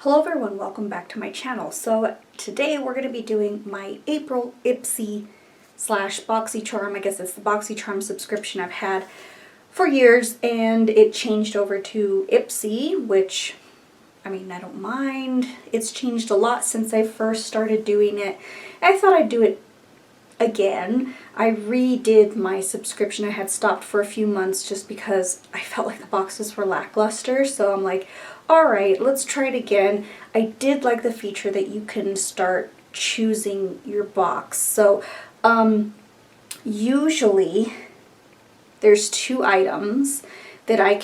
Hello everyone, welcome back to my channel. So today we're going to be doing my April IPSY slash Boxycharm. I guess it's the Boxycharm subscription I've had for years, and it changed over to IPSY, which, I mean, I don't mind. It's changed a lot since I first started doing it. I thought I'd do it again. I redid my subscription. I had stopped for a few months just because I felt like the boxes were lackluster, so I'm like, alright, let's try it again. I did like the feature that you can start choosing your box. So usually there's 2 items that I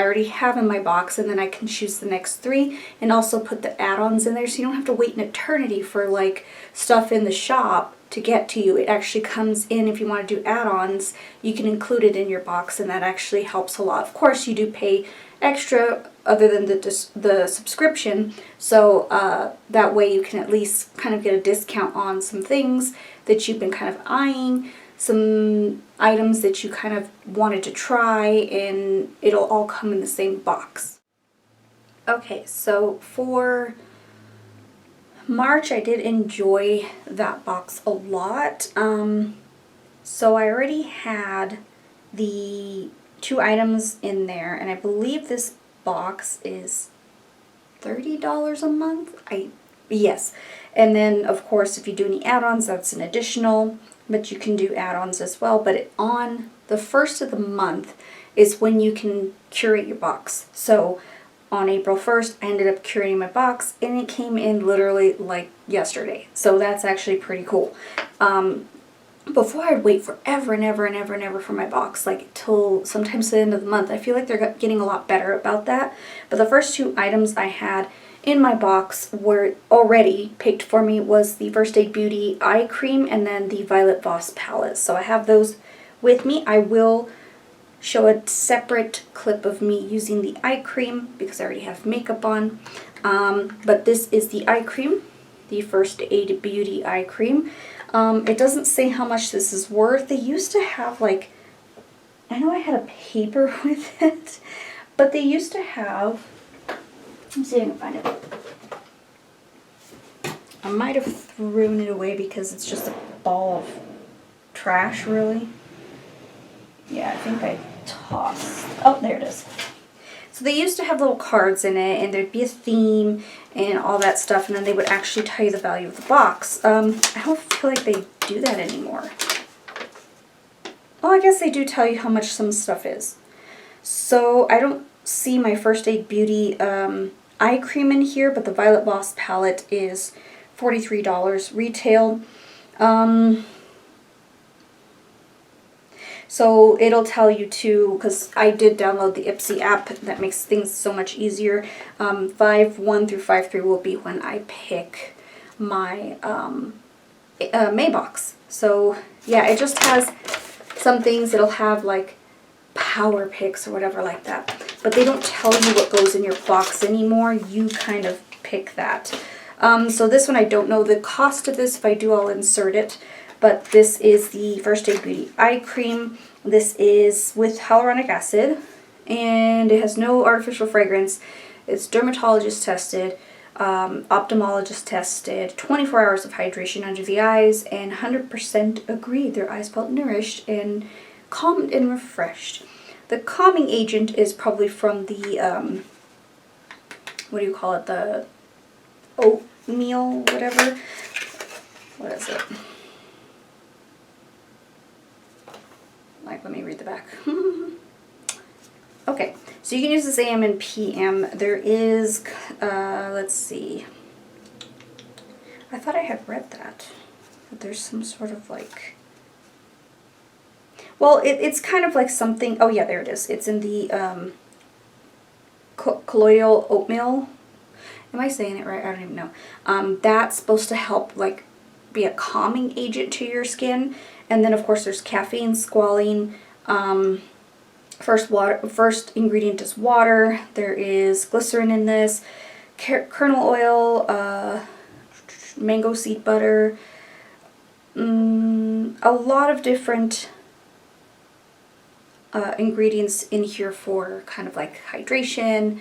already have in my box, and then I can choose the next 3 and also put the add-ons in there, so you don't have to wait an eternity for like stuff in the shop to get to you. It actually comes in. If you want to do add-ons, you can include it in your box, and that actually helps a lot. Of course, you do pay extra other than the subscription, so that way you can at least kind of get a discount on some things that you've been kind of eyeing, some items that you kind of wanted to try, and it'll all come in the same box. Okay, so for March I did enjoy that box a lot. So I already had the 2 items in there, and I believe this box is $30 a month. Yes. And then of course if you do any add-ons, that's an additional, but you can do add-ons as well. But on the first of the month is when you can curate your box. So on April 1st, I ended up curating my box, and it came in literally like yesterday. So that's actually pretty cool. Before I'd wait forever and ever and ever and ever for my box, like till sometimes the end of the month. I feel like they're getting a lot better about that. But the first 2 items I had in my box were already picked for me was the First Aid Beauty eye cream and then the Violet Voss palette. So I have those with me. I will show a separate clip of me using the eye cream because I already have makeup on. But this is the eye cream, the First Aid Beauty eye cream. It doesn't say how much this is worth. They used to have, like, I know I had a paper with it, but they used to have, let me see if I can find it. I might have thrown it away because it's just a ball of trash, really. Yeah, I think I tossed. Oh, there it is. So they used to have little cards in it, and there'd be a theme and all that stuff, and then they would actually tell you the value of the box. I don't feel like they do that anymore. Well, I guess they do tell you how much some stuff is. So I don't see my First Aid Beauty eye cream in here, but the Violet Voss palette is $43 retail. So it'll tell you too, because I did download the IPSY app, that makes things so much easier. 5.1 through 5.3 will be when I pick my May box. So yeah, it just has some things. It'll have like power picks or whatever like that. But they don't tell you what goes in your box anymore. You kind of pick that. So this one, I don't know the cost of this. If I do, I'll insert it. But this is the First Aid Beauty eye cream. This is with hyaluronic acid, and it has no artificial fragrance. It's dermatologist tested, ophthalmologist tested, 24 hours of hydration under the eyes, and 100% agree their eyes felt nourished and calmed and refreshed. The calming agent is probably from the, what do you call it, the oatmeal, whatever. What is it? Like, let me read the back. Okay, so you can use this AM and PM. There is, let's see. I thought I had read that. But there's some sort of like, well, it's kind of like something, oh yeah, there it is. It's in the colloidal oatmeal. Am I saying it right? I don't even know. That's supposed to help like be a calming agent to your skin. And then of course there's caffeine, squalene. First ingredient is water. There is glycerin in this, kernel oil, mango seed butter, a lot of different ingredients in here for kind of like hydration,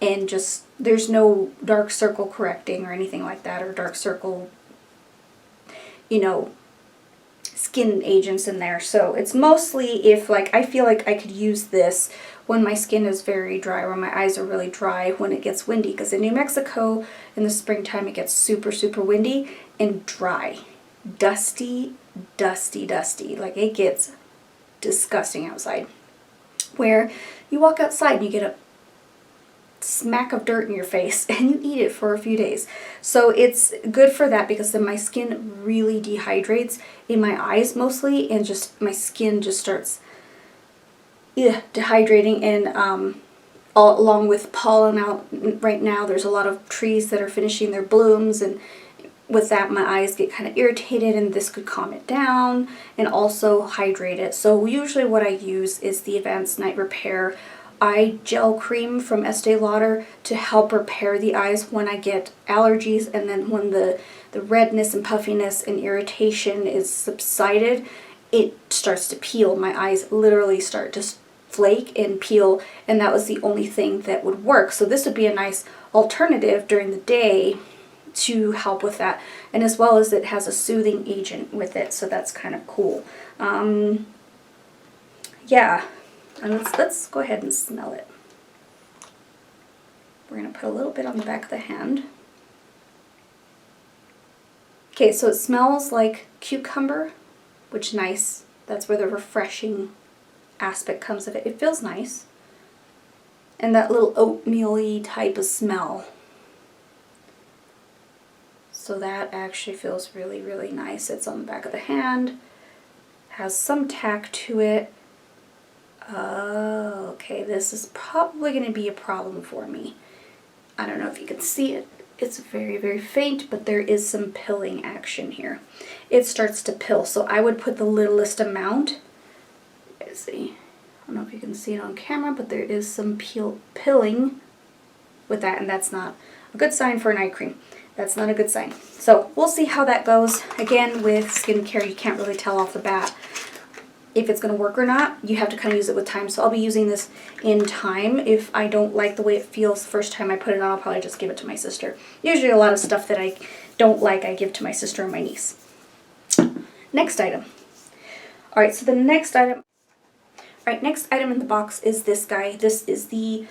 and just, there's no dark circle correcting or anything like that, or dark circle, you know, skin agents in there. So it's mostly if like I feel like I could use this when my skin is very dry, when my eyes are really dry, when it gets windy, because in New Mexico in the springtime it gets super windy and dry, dusty, like it gets disgusting outside, where you walk outside and you get a smack of dirt in your face and you eat it for a few days. So it's good for that, because then my skin really dehydrates in my eyes mostly, and just my skin just starts dehydrating, and all along with pollen out right now, there's a lot of trees that are finishing their blooms, and with that my eyes get kind of irritated, and this could calm it down and also hydrate it. So usually what I use is the Advanced Night Repair eye gel cream from Estee Lauder to help repair the eyes when I get allergies, and then when the redness and puffiness and irritation is subsided, it starts to peel. My eyes literally start to flake and peel, and that was the only thing that would work. So this would be a nice alternative during the day to help with that, and as well as it has a soothing agent with it, so that's kind of cool. Yeah. And let's go ahead and smell it. We're going to put a little bit on the back of the hand. Okay, so it smells like cucumber, which nice. That's where the refreshing aspect comes of it. It feels nice. And that little oatmeal-y type of smell. So that actually feels really nice. It's on the back of the hand. Has some tack to it. Okay, this is probably going to be a problem for me. I don't know if you can see it. It's very faint, but there is some pilling action here. It starts to pill, so I would put the littlest amount. Let's see. I don't know if you can see it on camera, but there is some pilling with that, and that's not a good sign for an eye cream. That's not a good sign. So we'll see how that goes. Again, with skincare, you can't really tell off the bat if it's going to work or not. You have to kind of use it with time. So I'll be using this in time. If I don't like the way it feels the first time I put it on, I'll probably just give it to my sister. Usually a lot of stuff that I don't like, I give to my sister and my niece. Next item. Alright, so the next item. Alright, next item in the box is this guy. This is the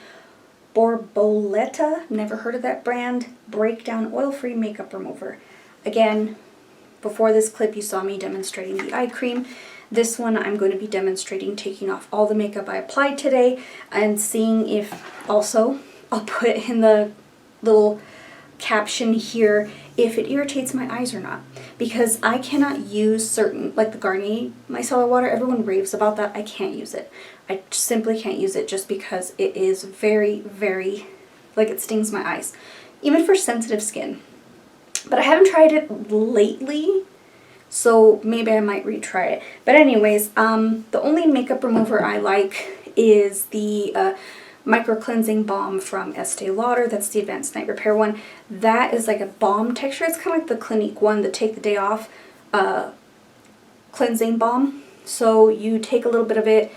Borboleta, never heard of that brand, Breakdown Oil-Free Makeup Remover. Again, before this clip you saw me demonstrating the eye cream. This one I'm going to be demonstrating taking off all the makeup I applied today, and seeing if also, I'll put in the little caption here, if it irritates my eyes or not. Because I cannot use certain, like the Garnier micellar water, everyone raves about that. I can't use it. I simply can't use it just because it is very, like it stings my eyes. Even for sensitive skin. But I haven't tried it lately, so maybe I might retry it. But anyways, the only makeup remover I like is the Micro Cleansing Balm from Estee Lauder. That's the Advanced Night Repair one. That is like a balm texture. It's kind of like the Clinique one, the Take the Day Off cleansing balm. So you take a little bit of it,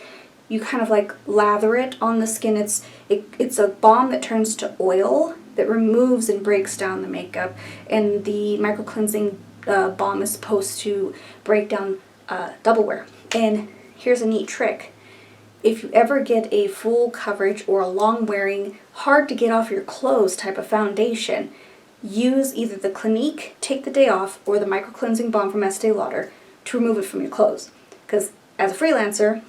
you kind of like lather it on the skin. It's a balm that turns to oil that removes and breaks down the makeup, and the Micro Cleansing balm is supposed to break down double wear. And here's a neat trick. If you ever get a full coverage or a long wearing, hard to get off your clothes type of foundation, use either the Clinique Take the Day Off or the Micro Cleansing Balm from Estee Lauder to remove it from your clothes. Because as a freelancer,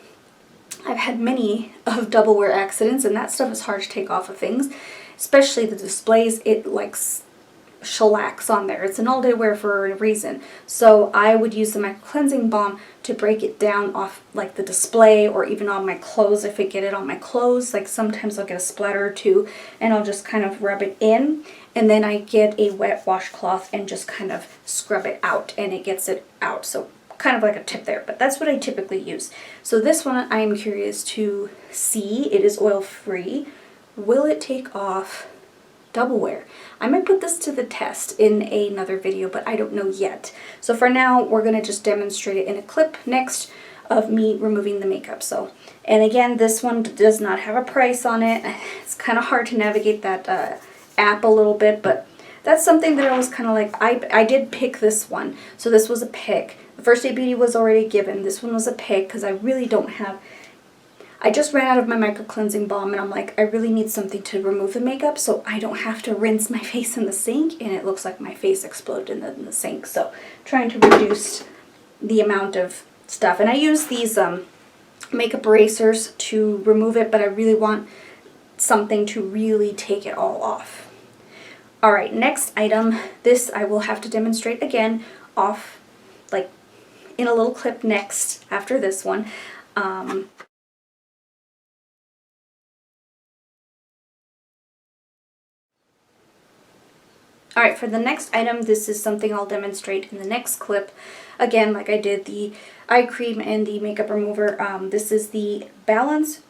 I've had many of double wear accidents, and that stuff is hard to take off of things, especially the displays. It like shellacks on there. It's an all-day wear for a reason. So I would use the Micro Cleansing Balm to break it down off like the display, or even on my clothes if I get it on my clothes. Like sometimes I'll get a splatter or two, and I'll just kind of rub it in, and then I get a wet washcloth and just kind of scrub it out, and it gets it out. So kind of like a tip there, but that's what I typically use. So this one I am curious to see. It is oil-free. Will it take off double wear? I might put this to the test in another video, but I don't know yet. So for now, we're going to just demonstrate it in a clip. Next of me removing the makeup. So, and again, this one does not have a price on it. It's kind of hard to navigate that app a little bit, but that's something that I was kind of like, I did pick this one. So this was a pick. The First Aid Beauty was already given. This one was a pick because I really don't have, I just ran out of my micro cleansing balm, and I'm like, I really need something to remove the makeup so I don't have to rinse my face in the sink, and it looks like my face exploded in the sink. So trying to reduce the amount of stuff. And I use these makeup erasers to remove it, but I really want something to really take it all off. Alright, next item. This I will have to demonstrate again off, like in a little clip next after this one. Alright, for the next item, this is something I'll demonstrate in the next clip. Again, like I did the eye cream and the makeup remover. This is the Balance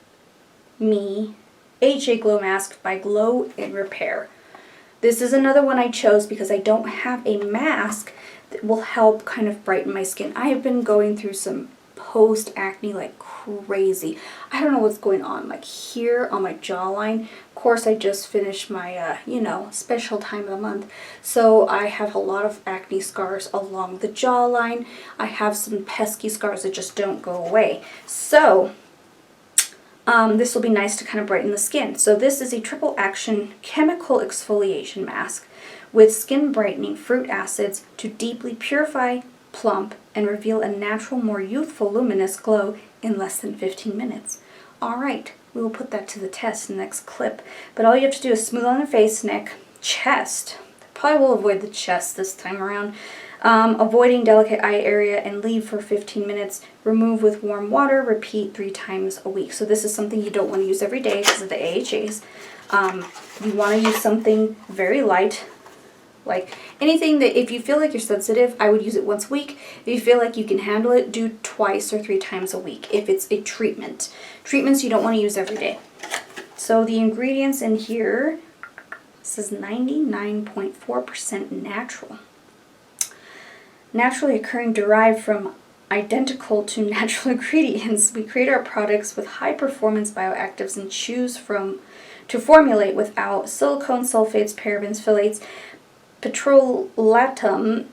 Me AHA Glow Mask by Glow and Repair. This is another one I chose because I don't have a mask that will help kind of brighten my skin. I have been going through some post-acne like crazy. I don't know what's going on, like here on my jawline. Of course, I just finished my, you know, special time of the month. So I have a lot of acne scars along the jawline. I have some pesky scars that just don't go away. So this will be nice to kind of brighten the skin. So this is a triple action chemical exfoliation mask with skin brightening fruit acids to deeply purify, plump, and reveal a natural, more youthful, luminous glow in less than 15 minutes. Alright, we will put that to the test in the next clip. But all you have to do is smooth on your face, neck, chest. Probably will avoid the chest this time around. Avoiding delicate eye area and leave for 15 minutes. Remove with warm water. Repeat 3 times a week. So this is something you don't want to use every day because of the AHAs. You want to use something very light. Like anything that, if you feel like you're sensitive, I would use it once a week. If you feel like you can handle it, do 2 or 3 times a week if it's a treatment. Treatments you don't want to use every day. So the ingredients in here, this is 99.4% natural. Naturally occurring, derived from identical to natural ingredients. We create our products with high performance bioactives and choose to formulate without silicone, sulfates, parabens, phthalates, petrolatum,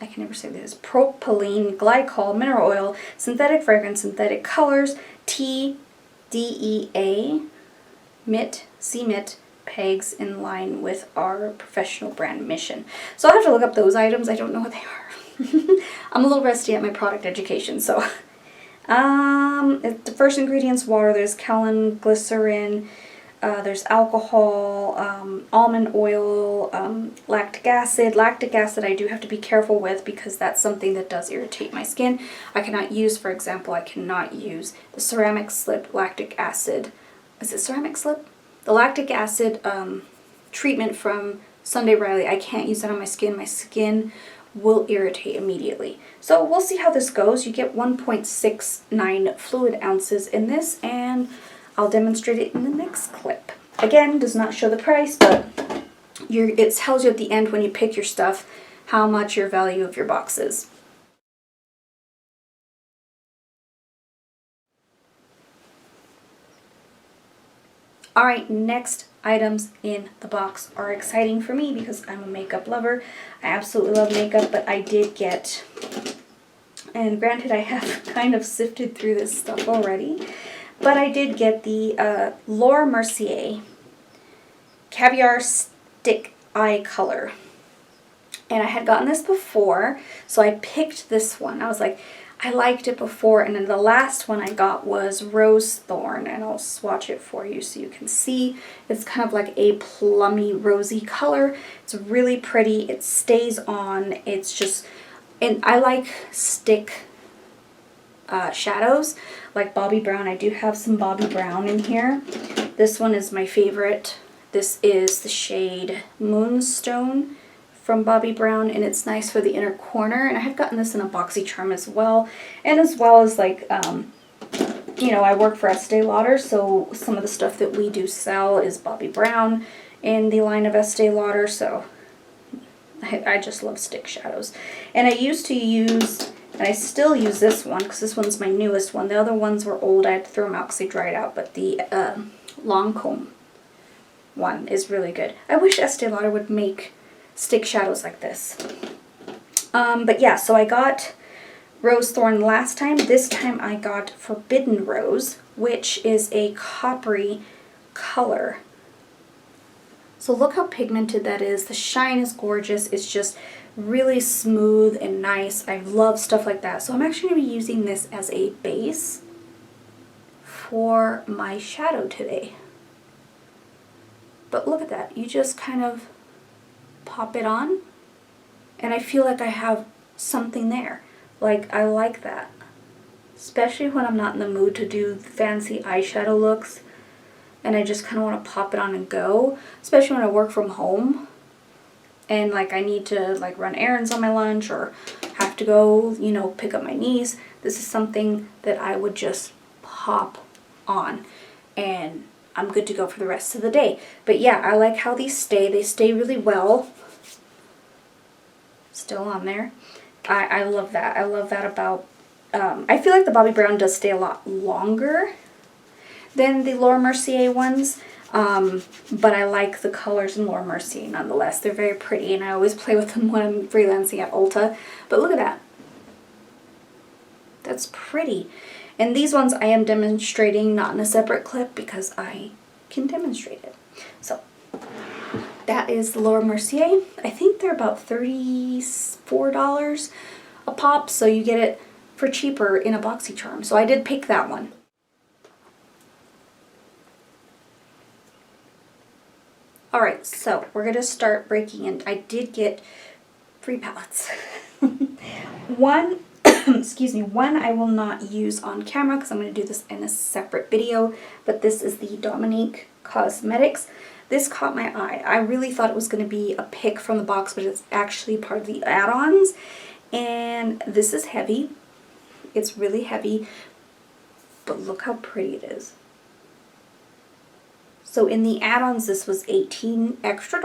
I can never say this, propylene glycol, mineral oil, synthetic fragrance, synthetic colors, T, DEA, MIT, CMIT, pegs in line with our professional brand mission. So I'll have to look up those items. I don't know what they are. I'm a little rusty at my product education, so. The first ingredient's water. There's kaolin, glycerin, there's alcohol, almond oil, lactic acid. Lactic acid I do have to be careful with because that's something that does irritate my skin. I cannot use, for example, I cannot use the ceramic slip lactic acid. Is it ceramic slip? The lactic acid treatment from Sunday Riley, I can't use that on my skin. My skin will irritate immediately. So we'll see how this goes. You get 1.69 fluid ounces in this, and I'll demonstrate it in the next clip. Again, does not show the price, but it tells you at the end when you pick your stuff how much your value of your box is. Alright, next items in the box are exciting for me because I'm a makeup lover. I absolutely love makeup, but I did get, and granted I have kind of sifted through this stuff already, but I did get the Laura Mercier Caviar Stick Eye Color. And I had gotten this before, so I picked this one. I was like, I liked it before, and then the last one I got was Rose Thorn, and I'll swatch it for you so you can see. It's kind of like a plummy, rosy color. It's really pretty. It stays on. It's just, and I like stick shadows, like Bobbi Brown. I do have some Bobbi Brown in here. This one is my favorite. This is the shade Moonstone from Bobbi Brown, and it's nice for the inner corner. And I have gotten this in a Boxycharm as well, and as well as like, you know, I work for Estee Lauder, so some of the stuff that we do sell is Bobbi Brown in the line of Estee Lauder, so I just love stick shadows. And I used to use And I still use this one because this one's my newest one. The other ones were old. I had to throw them out because they dried out. But the Lancome one is really good. I wish Estee Lauder would make stick shadows like this. But yeah, so I got Rose Thorn last time. This time I got Forbidden Rose, which is a coppery color. So look how pigmented that is. The shine is gorgeous. It's just really smooth and nice. I love stuff like that. So I'm actually going to be using this as a base for my shadow today. But look at that. You just kind of pop it on and I feel like I have something there. Like, I like that. Especially when I'm not in the mood to do fancy eyeshadow looks and I just kind of want to pop it on and go. Especially when I work from home and like I need to like run errands on my lunch or have to go, you know, pick up my niece. This is something that I would just pop on and I'm good to go for the rest of the day. But yeah, I like how these stay. They stay really well. Still on there. I love that. I love that about, I feel like the Bobbi Brown does stay a lot longer than the Laura Mercier ones. But I like the colors in Laura Mercier nonetheless. They're very pretty and I always play with them when I'm freelancing at Ulta. But look at that. That's pretty. And these ones I am demonstrating not in a separate clip because I can demonstrate it. So that is the Laura Mercier. I think they're about $34 a pop, so you get it for cheaper in a Boxycharm. So I did pick that one. Alright, so we're going to start breaking in. I did get 3 palettes. One, excuse me, one I will not use on camera because I'm going to do this in a separate video, but this is the Dominique Cosmetics. This caught my eye. I really thought it was going to be a pick from the box, but it's actually part of the add-ons. And this is heavy. It's really heavy, but look how pretty it is. So in the add-ons, this was $18 extra.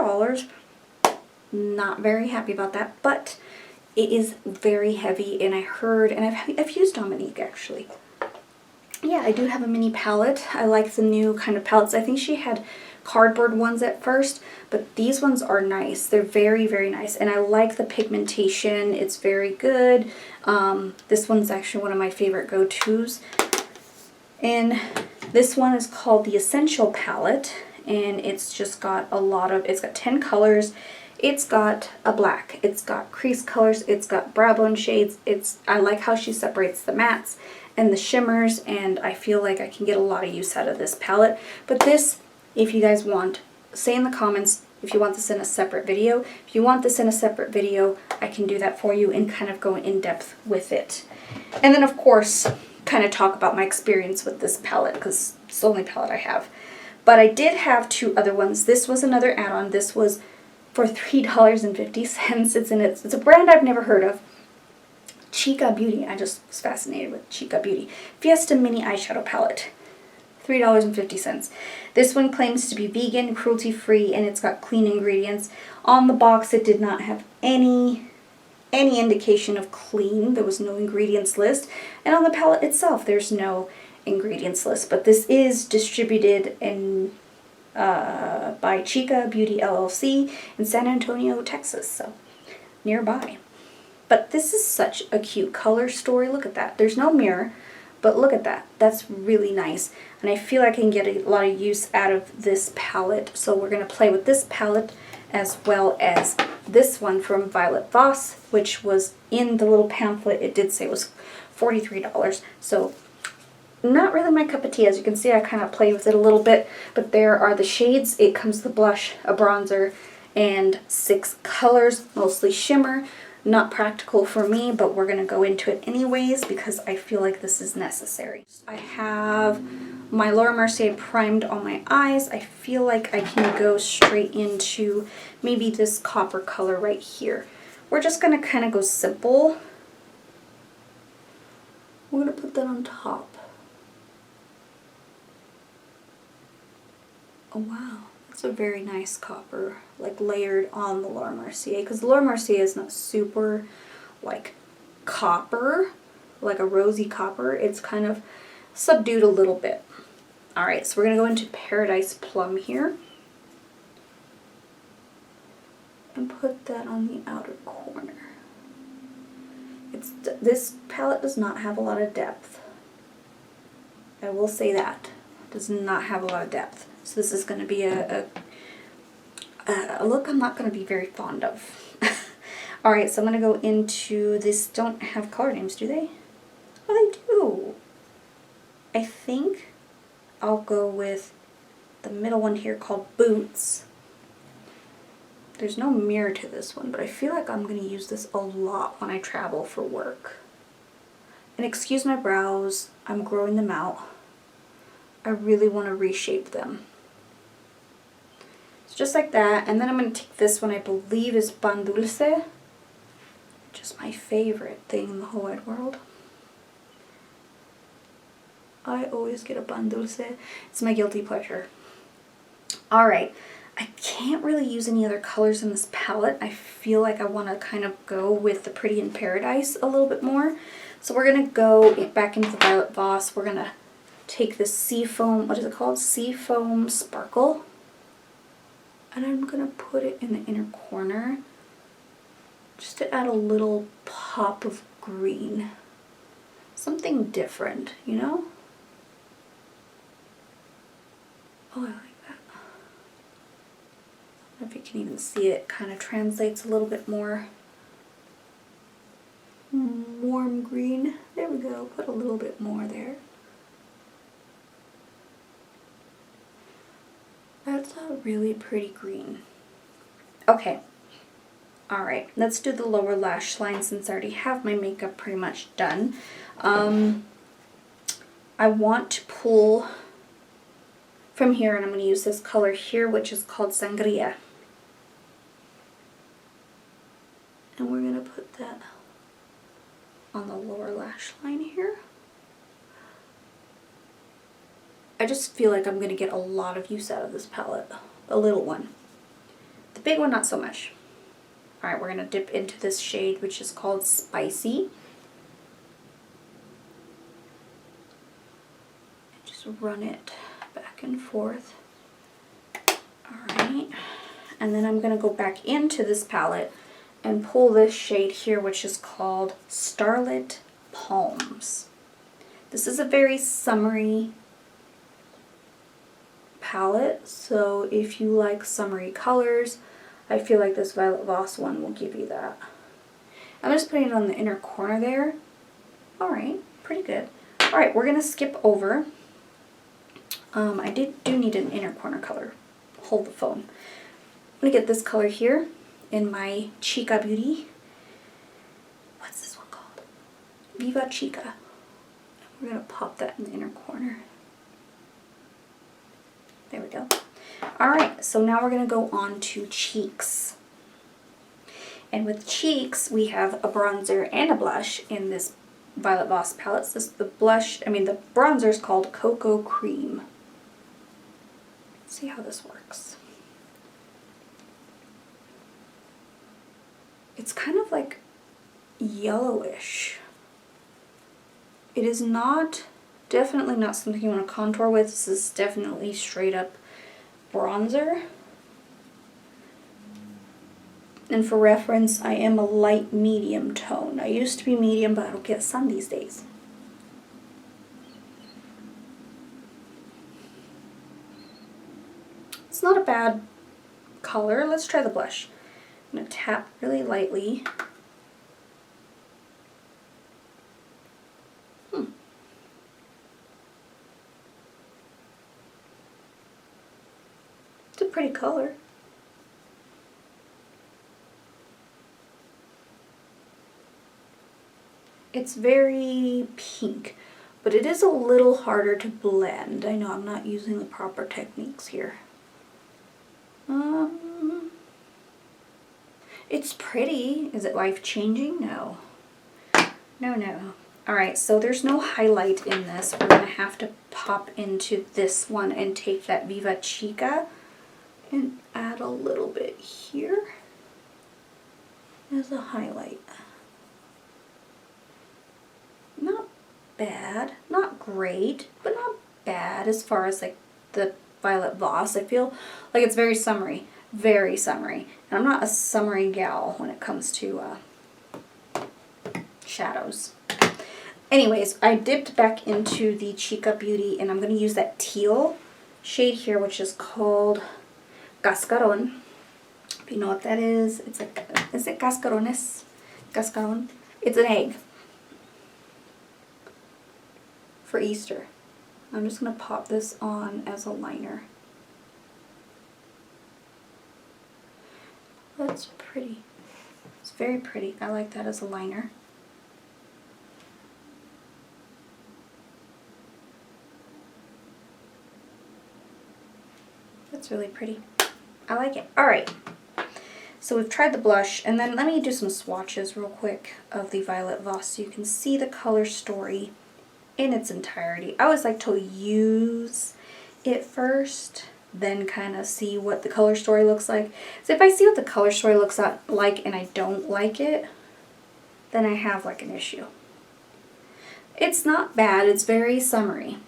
Not very happy about that, but it is very heavy, and I heard, and I've used Dominique actually. Yeah, I do have a mini palette. I like the new kind of palettes. I think she had cardboard ones at first, but these ones are nice. They're very, very nice, and I like the pigmentation. It's very good. This one's actually one of my favorite go-tos. And this one is called the Essential Palette, and it's just got a lot of, it's got 10 colors. It's got a black, it's got crease colors, it's got brow bone shades. I like how she separates the mattes and the shimmers, and I feel like I can get a lot of use out of this palette. But this, if you guys want, say in the comments if you want this in a separate video. If you want this in a separate video, I can do that for you and kind of go in depth with it. And then of course, kind of talk about my experience with this palette because it's the only palette I have. But I did have 2 other ones. This was another add-on. This was for $3.50. It's a brand I've never heard of. Chica Beauty. I just was fascinated with Chica Beauty. Fiesta Mini Eyeshadow Palette. $3.50. This one claims to be vegan, cruelty-free, and it's got clean ingredients. On the box, it did not have any indication of clean. There was no ingredients list. And on the palette itself, there's no ingredients list. But this is distributed in by Chica Beauty LLC in San Antonio, Texas, so nearby. But this is such a cute color story. Look at that. There's no mirror, but look at that. That's really nice. And I feel like I can get a lot of use out of this palette. So we're going to play with this palette as well as this one from Violet Voss, which was in the little pamphlet. It did say it was $43. So not really my cup of tea. As you can see, I kind of played with it a little bit, but there are the shades. It comes with a blush, a bronzer, and 6 colors, mostly shimmer. Not practical for me, but we're going to go into it anyways because I feel like this is necessary. I have my Laura Mercier primed on my eyes. I feel like I can go straight into maybe this copper color right here. We're just going to kind of go simple. We're going to put that on top. Oh wow, that's a very nice copper, like layered on the Laura Mercier, because the Laura Mercier is not super like copper, like a rosy copper. It's kind of subdued a little bit. All right, so we're going to go into Paradise Plum here. And put that on the outer corner. This palette does not have a lot of depth. I will say that. It does not have a lot of depth. So this is going to be a look I'm not going to be very fond of. Alright, so I'm going to go into this. Don't have color names, do they? Oh, they do. I think I'll go with the middle one here called Boots. There's no mirror to this one, but I feel like I'm going to use this a lot when I travel for work. And excuse my brows, I'm growing them out. I really want to reshape them. So just like that, and then I'm going to take this one, I believe is Pan Dulce, which is my favorite thing in the whole wide world. I always get a Pan Dulce. It's my guilty pleasure. Alright. I can't really use any other colors in this palette. I feel like I want to kind of go with the Pretty in Paradise a little bit more. So we're going to go back into the Violet Voss. We're going to take this Seafoam, what is it called? Seafoam Sparkle. And I'm going to put it in the inner corner just to add a little pop of green. Something different, you know? Oh, I like that. I don't know if you can even see it, it kind of translates a little bit more warm green. There we go, put a little bit more there. That's a really pretty green. Okay, alright, let's do the lower lash line since I already have my makeup pretty much done. I want to pull from here, and I'm going to use this color here, which is called Sangria. And we're going to put that on the lower lash line here. I just feel like I'm going to get a lot of use out of this palette. A little one. The big one, not so much. Alright, we're going to dip into this shade, which is called Spicy. And just run it back and forth. Alright. And then I'm going to go back into this palette and pull this shade here, which is called Starlit Palms. This is a very summery palette, so if you like summery colors, I feel like this Violet Voss one will give you that. I'm just putting it on the inner corner there. Alright, pretty good. Alright, we're going to skip over. I do need an inner corner color. Hold the phone. I'm going to get this color here in my Chica Beauty. What's this one called? Viva Chica. We're going to pop that in the inner corner. There we go. Alright, so now we're going to go on to cheeks. And with cheeks, we have a bronzer and a blush in this Violet Voss palette. So this, the bronzer is called Cocoa Cream. Let's see how this works. It's kind of like yellowish. It is not, definitely not something you want to contour with. This is definitely straight up bronzer. And for reference, I am a light medium tone. I used to be medium, but I don't get sun these days. It's not a bad color. Let's try the blush. I'm going to tap really lightly. It's a pretty color. It's very pink, but it is a little harder to blend. I know I'm not using the proper techniques here. It's pretty. Is it life-changing? No. No. Alright, so there's no highlight in this. We're going to have to pop into this one and take that Viva Chica and add a little bit here as a highlight. bad. Not great, but not bad as far as like the Violet Voss. I feel like it's very summery. Very summery. And I'm not a summery gal when it comes to shadows. Anyways, I dipped back into the Chica Beauty, and I'm going to use that teal shade here, which is called Cascaron. If you know what that is it cascarones? Cascaron? It's an egg for Easter. I'm just going to pop this on as a liner. That's pretty. It's very pretty. I like that as a liner. That's really pretty. I like it. Alright. So we've tried the blush, and then let me do some swatches real quick of the Violet Voss so you can see the color story in its entirety. I always like to use it first, then kind of see what the color story looks like. So if I see what the color story looks like and I don't like it, then I have like an issue. It's not bad. It's very summery.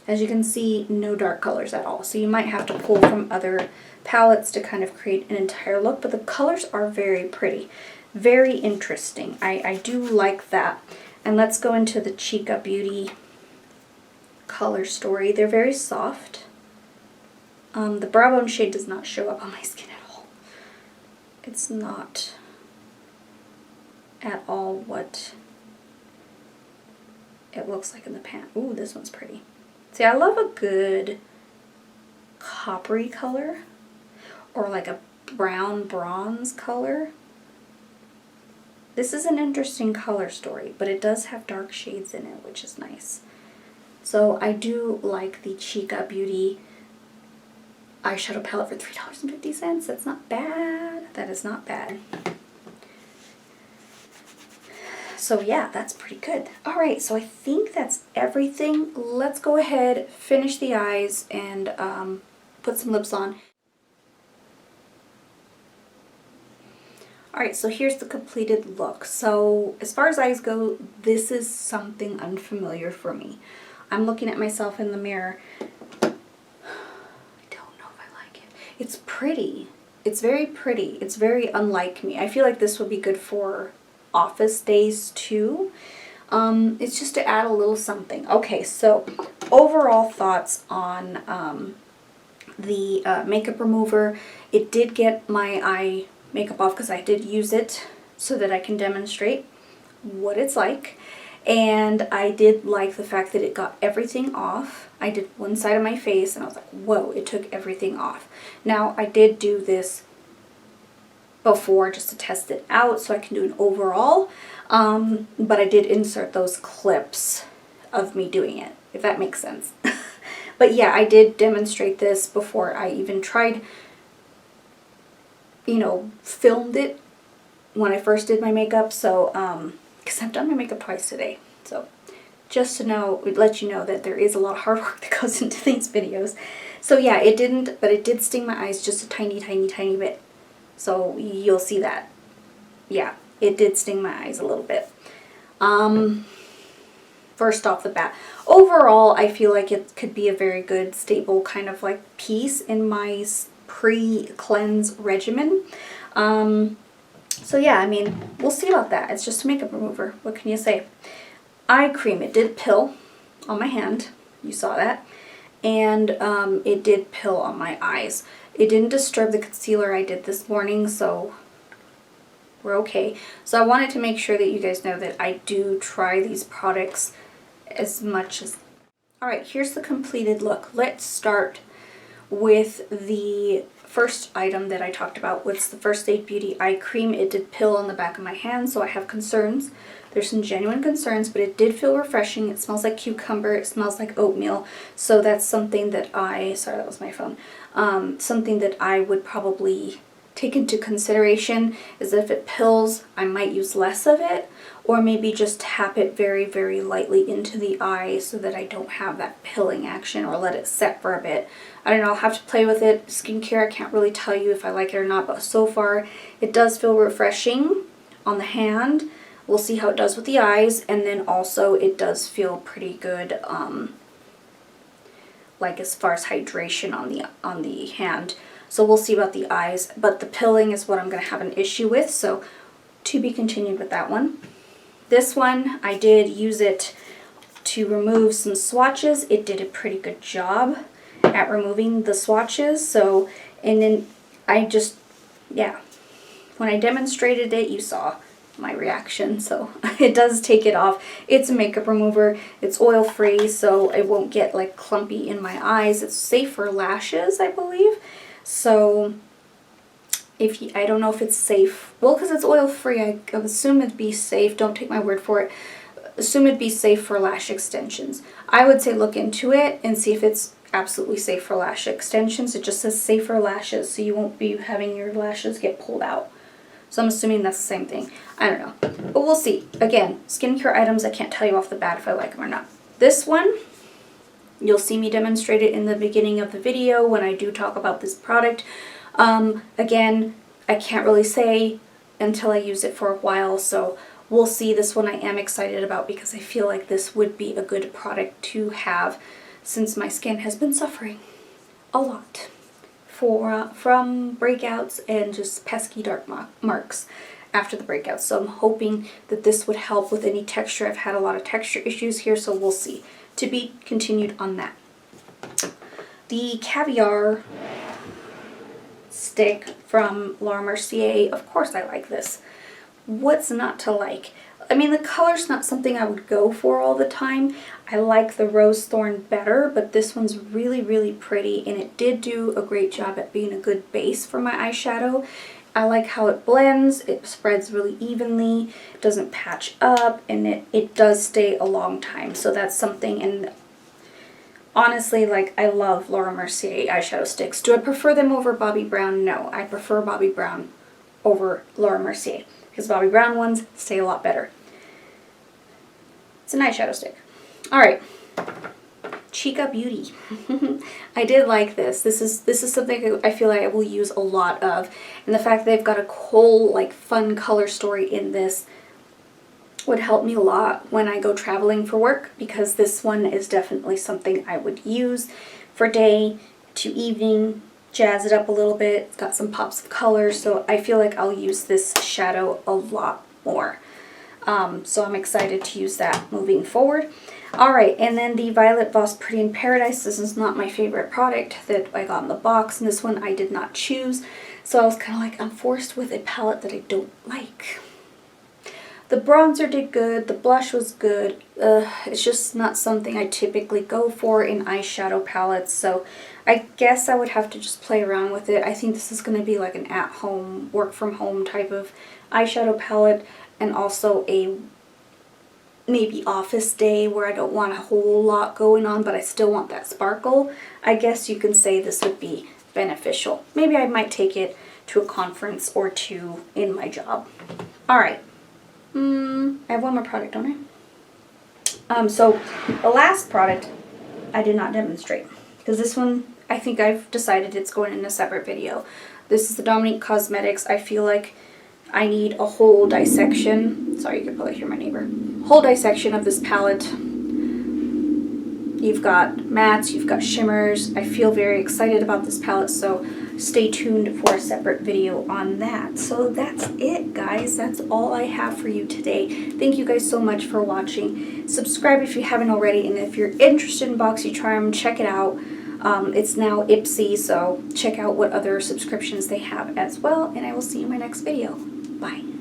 As you can see, no dark colors at all. So you might have to pull from other palettes to kind of create an entire look, but the colors are very pretty. Very interesting. I do like that. And let's go into the Chica Beauty color story. They're very soft. The brow bone shade does not show up on my skin at all. It's not at all what it looks like in the pan. Ooh, this one's pretty. See, I love a good coppery color or like a brown bronze color. This is an interesting color story, but it does have dark shades in it, which is nice. So I do like the Chica Beauty eyeshadow palette for $3.50. That's not bad. That is not bad. So yeah, that's pretty good. Alright, so I think that's everything. Let's go ahead, finish the eyes, and put some lips on. Alright, so here's the completed look. So as far as eyes go, this is something unfamiliar for me. I'm looking at myself in the mirror. I don't know if I like it. It's pretty. It's very pretty. It's very unlike me. I feel like this would be good for office days too. It's just to add a little something. Okay, so overall thoughts on the makeup remover. It did get my eye makeup off because I did use it so that I can demonstrate what it's like. And I did like the fact that it got everything off. I did one side of my face and I was like, whoa, it took everything off. Now, I did do this before just to test it out so I can do an overall, but I did insert those clips of me doing it, if that makes sense. But yeah, I did demonstrate this before I even tried, you know, filmed it when I first did my makeup, so, because I've done my makeup twice today, so just to know, let you know that there is a lot of hard work that goes into these videos. So yeah, it didn't, but it did sting my eyes just a tiny, tiny, tiny bit. So you'll see that. Yeah, it did sting my eyes a little bit. First off the bat. Overall, I feel like it could be a very good staple kind of like piece in my pre-cleanse regimen. So yeah, I mean, we'll see about that. It's just a makeup remover. What can you say? Eye cream. It did pill on my hand. You saw that. And it did pill on my eyes. It didn't disturb the concealer I did this morning, so we're okay. So I wanted to make sure that you guys know that I do try these products as much as... Alright, here's the completed look. Let's start with the first item that I talked about, was the First Aid Beauty eye cream. It did pill on the back of my hand, so I have concerns. There's some genuine concerns, but it did feel refreshing. It smells like cucumber. It smells like oatmeal. So that's something that sorry, that was my phone. Something that I would probably take into consideration is that if it pills, I might use less of it, or maybe just tap it very, very lightly into the eye so that I don't have that pilling action, or let it set for a bit. I don't know, I'll have to play with it. Skincare, I can't really tell you if I like it or not, but so far it does feel refreshing on the hand. We'll see how it does with the eyes, and then also it does feel pretty good, like as far as hydration on the hand. So we'll see about the eyes, but the pilling is what I'm going to have an issue with, so to be continued with that one. This one, I did use it to remove some swatches. It did a pretty good job at removing the swatches, so, and then I just, yeah, when I demonstrated it, you saw my reaction, so it does take it off. It's a makeup remover, it's oil free, so it won't get like clumpy in my eyes. It's safe for lashes, I believe. So if you, I don't know if it's safe, well, because it's oil free, I assume it'd be safe. Don't take my word for it. Assume it'd be safe for lash extensions. I would say look into it and see if it's absolutely safe for lash extensions. It just says safe for lashes, so you won't be having your lashes get pulled out. So I'm assuming that's the same thing. I don't know. But we'll see. Again, skincare items, I can't tell you off the bat if I like them or not. This one, you'll see me demonstrate it in the beginning of the video when I do talk about this product. Again, I can't really say until I use it for a while, so we'll see. This one I am excited about because I feel like this would be a good product to have since my skin has been suffering a lot from breakouts and just pesky dark marks after the breakouts. So I'm hoping that this would help with any texture. I've had a lot of texture issues here, so we'll see. To be continued on that. The Caviar stick from Laura Mercier, of course I like this. What's not to like? I mean, the color's not something I would go for all the time. I like the Rose Thorn better, but this one's really, really pretty, and it did do a great job at being a good base for my eyeshadow. I like how it blends, it spreads really evenly, it doesn't patch up, and it does stay a long time. So that's something, and honestly, like, I love Laura Mercier eyeshadow sticks. Do I prefer them over Bobbi Brown? No, I prefer Bobbi Brown over Laura Mercier, because Bobbi Brown ones stay a lot better. It's an eyeshadow stick. Alright, Chica Beauty. I did like this. This is something I feel like I will use a lot of. And the fact that they've got a whole, like, fun color story in this would help me a lot when I go traveling for work, because this one is definitely something I would use for day to evening, jazz it up a little bit. It's got some pops of color, so I feel like I'll use this shadow a lot more. So I'm excited to use that moving forward. Alright, and then the Violet Voss Pretty in Paradise. This is not my favorite product that I got in the box, and this one I did not choose. So I was kind of like, I'm forced with a palette that I don't like. The bronzer did good, the blush was good. It's just not something I typically go for in eyeshadow palettes, so I guess I would have to just play around with it. I think this is going to be like an at-home, work-from-home type of eyeshadow palette, and also a maybe office day where I don't want a whole lot going on, but I still want that sparkle. I guess you can say this would be beneficial. Maybe I might take it to a conference or two in my job. Alright. I have one more product, don't I? So the last product I did not demonstrate, because this one I think I've decided it's going in a separate video. This is the Dominique Cosmetics. I feel like I need a whole dissection. Sorry, you can probably hear my neighbor. Whole dissection of this palette. You've got mattes, you've got shimmers. I feel very excited about this palette, so stay tuned for a separate video on that. So that's it, guys. That's all I have for you today. Thank you guys so much for watching. Subscribe if you haven't already, and if you're interested in Boxycharm, check it out. It's now IPSY, so check out what other subscriptions they have as well, and I will see you in my next video. Bye.